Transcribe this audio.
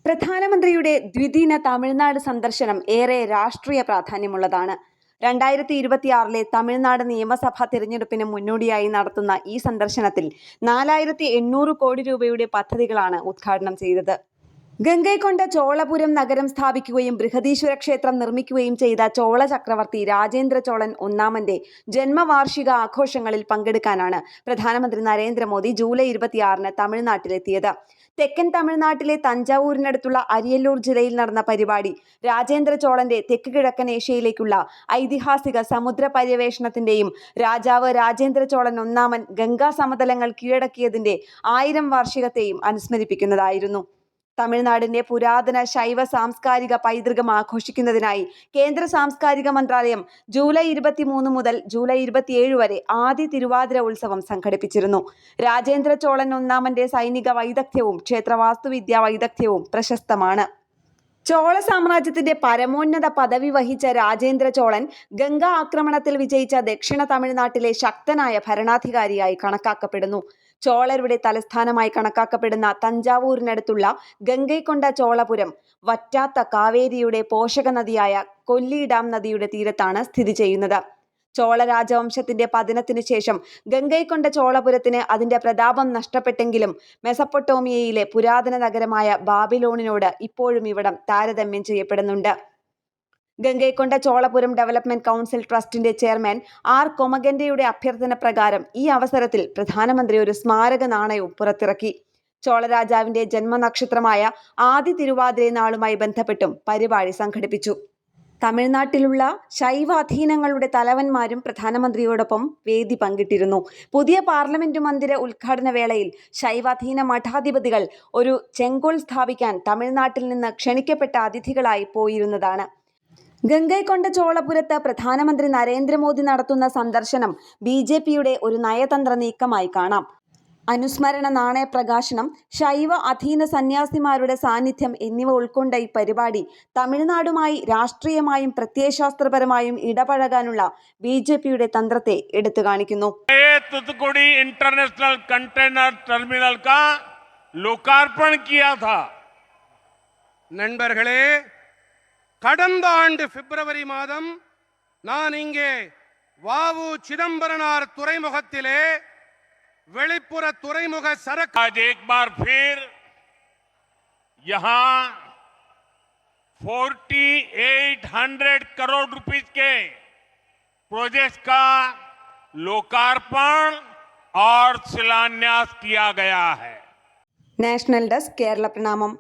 പ്രധാനമന്ത്രിയുടെ ദ്വിദിന തമിഴ്നാട് സന്ദർശനം ഏറെ രാഷ്ട്രീയ പ്രാധാന്യമുള്ളതാണ്. 2026 തമിഴ്നാട് നിയമസഭാ തിരഞ്ഞെടുപ്പിന് മുന്നോടിയായി നടത്തുന്ന ഈ സന്ദർശനത്തിൽ 4800 കോടി രൂപയുടെ പദ്ധതികളാണ് ഉദ്ഘാടനം ചെയ്തത്. ഗംഗൈകൊണ്ട ചോളപുരം നഗരം സ്ഥാപിക്കുകയും ബൃഹദീശ്വര ക്ഷേത്രം നിർമ്മിക്കുകയും ചെയ്ത ചോള ചക്രവർത്തി രാജേന്ദ്ര ചോളൻ ഒന്നാമന്റെ ജന്മവാർഷിക ആഘോഷങ്ങളിൽ പങ്കെടുക്കാനാണ് പ്രധാനമന്ത്രി നരേന്ദ്രമോദി ജൂലൈ 26 തമിഴ്നാട്ടിലെത്തിയത്. തെക്കൻ തമിഴ്നാട്ടിലെ തഞ്ചാവൂരിനടുത്തുള്ള അരിയല്ലൂർ ജില്ലയിൽ നടന്ന പരിപാടി രാജേന്ദ്ര ചോളന്റെ തെക്ക് കിഴക്കൻ ഏഷ്യയിലേക്കുള്ള ഐതിഹാസിക സമുദ്ര പര്യവേഷണത്തിന്റെയും രാജാവ് രാജേന്ദ്ര ചോളൻ ഒന്നാമൻ ഗംഗാ സമതലങ്ങൾ കീഴടക്കിയതിന്റെ 1000 വാർഷികത്തെയും അനുസ്മരിപ്പിക്കുന്നതായിരുന്നു. തമിഴ്നാടിന്റെ പുരാതന ശൈവ സാംസ്കാരിക പൈതൃകം ആഘോഷിക്കുന്നതിനായി കേന്ദ്ര സാംസ്കാരിക മന്ത്രാലയം ജൂലൈ 23 മുതൽ ജൂലൈ 27 വരെ ആദി തിരുവാതിര ഉത്സവം സംഘടിപ്പിച്ചിരുന്നു. രാജേന്ദ്ര ചോളൻ ഒന്നാമന്റെ സൈനിക വൈദഗ്ധ്യവും ക്ഷേത്രവാസ്തുവിദ്യാ വൈദഗ്ധ്യവും പ്രശസ്തമാണ്. ചോള സാമ്രാജ്യത്തിന്റെ പരമോന്നത പദവി വഹിച്ച രാജേന്ദ്ര ചോളൻ ഗംഗാ ആക്രമണത്തിൽ വിജയിച്ച ദക്ഷിണ തമിഴ്നാട്ടിലെ ശക്തനായ ഭരണാധികാരിയായി കണക്കാക്കപ്പെടുന്നു. ചോളരുടെ തലസ്ഥാനമായി കണക്കാക്കപ്പെടുന്ന തഞ്ചാവൂരിനടുത്തുള്ള ഗംഗൈകൊണ്ട ചോളപുരം വറ്റാത്ത കാവേരിയുടെ പോഷക നദിയായ കൊല്ലി ഡാം നദിയുടെ തീരത്താണ് സ്ഥിതി ചെയ്യുന്നത്. ചോള രാജവംശത്തിന്റെ പതനത്തിനു ശേഷം ഗംഗൈകൊണ്ട ചോളപുരത്തിന് അതിന്റെ പ്രതാപം നഷ്ടപ്പെട്ടെങ്കിലും മെസപ്പൊട്ടോമിയയിലെ പുരാതന നഗരമായ ബാബിലോണിനോട് ഇപ്പോഴും ഇവിടം താരതമ്യം ചെയ്യപ്പെടുന്നുണ്ട്. ഗംഗൈകൊണ്ട ചോളപുരം ഡെവലപ്മെന്റ് കൗൺസിൽ ട്രസ്റ്റിന്റെ ചെയർമാൻ ആർ കൊമഗന്റെയുടെ അഭ്യർത്ഥന പ്രകാരം ഈ അവസരത്തിൽ പ്രധാനമന്ത്രി ഒരു സ്മാരക നാണയവും പുറത്തിറക്കി. ചോളരാജാവിന്റെ ജന്മനക്ഷത്രമായ ആദി തിരുവാതിര നാളുമായി ബന്ധപ്പെട്ടും പരിപാടി സംഘടിപ്പിച്ചു. തമിഴ്നാട്ടിലുള്ള ശൈവ അധീനങ്ങളുടെ തലവന്മാരും പ്രധാനമന്ത്രിയോടൊപ്പം വേദി പങ്കിട്ടിരുന്നു. പുതിയ പാർലമെന്റ് മന്ദിര ഉദ്ഘാടന വേളയിൽ ശൈവാധീന മഠാധിപതികൾ ഒരു ചെങ്കോൽ സ്ഥാപിക്കാൻ തമിഴ്നാട്ടിൽ നിന്ന് ക്ഷണിക്കപ്പെട്ട അതിഥികളായി പോയിരുന്നതാണ്. ഗംഗൈകൊണ്ട ചോളപുരത്ത് പ്രധാനമന്ത്രി നരേന്ദ്രമോദി നടത്തുന്ന സന്ദർശനം BJPയുടെ ഒരു നയതന്ത്ര നീക്കമായി കാണാം. അനുസ്മരണ നാണയ പ്രകാശനം, ശൈവ അധീന സന്യാസിമാരുടെ സാന്നിധ്യം എന്നിവ ഉൾക്കൊണ്ട ഈ പരിപാടി തമിഴ്നാടുമായി രാഷ്ട്രീയമായും പ്രത്യയശാസ്ത്രപരമായും ഇടപഴകാനുള്ള BJPയുടെ തന്ത്രത്തെ എടുത്തു കാണിക്കുന്നു. തൂത്തുക്കുടി ഇന്റർനാഷണൽ കണ്ടെയ്നർ ടെർമിനൽ का लोकार्पण किया था. நண்பர்களே, கடந்த ஆண்டு பிப்ரவரி மாதம் நான் இங்கே வாவு சிதம்பரனார் துறைமுகத்திலே வெளிப்புற துறைமுக சரக்கு आज एक बार फिर यहाँ 4800 करोड़ रुपीस के प्रोजेक्ट का लोकार्पण और शिलान्यास किया गया है. നാഷണൽ ഡെസ്ക്, കേരള പ്രണാമം.